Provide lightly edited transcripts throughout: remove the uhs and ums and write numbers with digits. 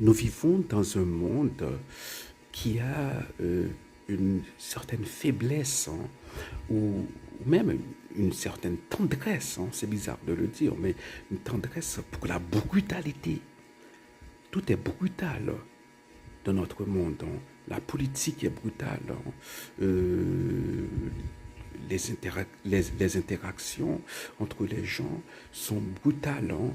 Nous vivons dans un monde qui a une certaine faiblesse hein, ou même une certaine tendresse, hein, c'est bizarre de le dire, mais une tendresse pour la brutalité. Tout est brutal dans notre monde. Hein. La politique est brutale. Hein. Les interactions entre les gens sont brutales. Hein.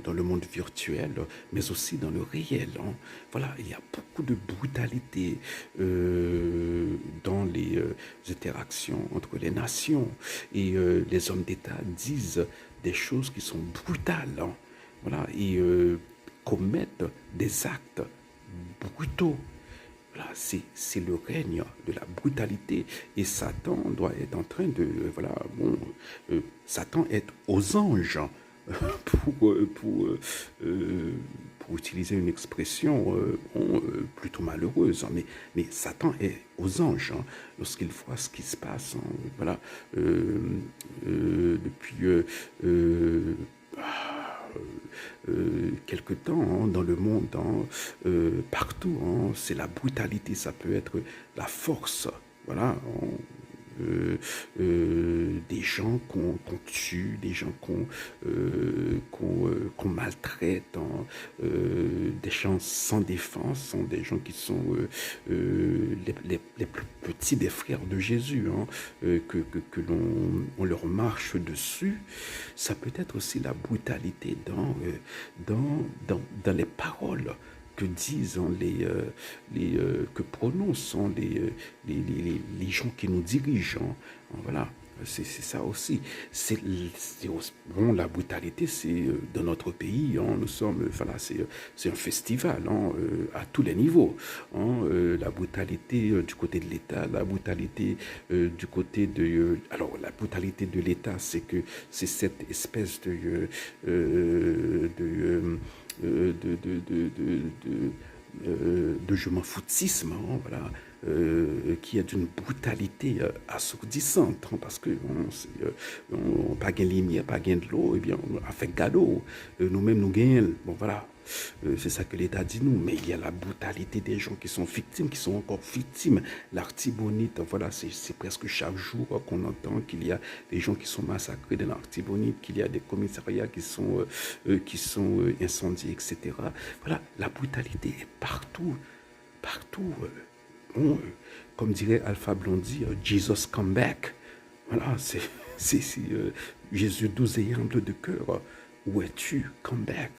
Dans le monde virtuel, mais aussi dans le réel. Hein. Voilà, il y a beaucoup de brutalité dans les interactions entre les nations. Et les hommes d'État disent des choses qui sont brutales. Hein. Voilà, et commettent des actes brutaux. Voilà, c'est le règne de la brutalité et Satan doit être en train de voilà Satan est aux anges pour utiliser une expression plutôt malheureuse, hein, mais Satan est aux anges hein, lorsqu'il voit ce qui se passe. Hein, voilà, depuis quelque temps hein, dans le monde, hein, partout, hein, c'est la brutalité, ça peut être la force. Voilà, des gens qu'on tue, des gens qu'on maltraite, hein, des gens sans défense, sont des gens qui sont les plus petits des frères de Jésus, hein, que l'on on leur marche dessus. Ça peut être aussi la brutalité dans les paroles que disent hein, que prononcent hein, les gens qui nous dirigent. Hein. Voilà, c'est ça aussi. Bon, la brutalité, c'est dans notre pays, hein, nous sommes, voilà, c'est un festival hein, à tous les niveaux. Hein, la brutalité du côté de l'État, la brutalité du côté de... alors, la brutalité de l'État, c'est que c'est cette espèce de je m'en foutisme, hein, voilà, qui est d'une brutalité assourdissante, hein, parce que pas gain de lumière, pas gain de l'eau, et bien on a fait cadeau, nous-mêmes nous gagnons, bon voilà, c'est ça que l'État dit nous, mais il y a la brutalité des gens qui sont victimes, qui sont encore victimes, l'Artibonite, voilà, c'est presque chaque jour qu'on entend qu'il y a des gens qui sont massacrés dans l'Artibonite, qu'il y a des commissariats qui sont incendiés, etc. Voilà, la brutalité est partout, partout. Bon, comme dirait Alpha Blondy, Jesus come back. Voilà, c'est Jésus doux et humble de cœur. Où es-tu? Come back.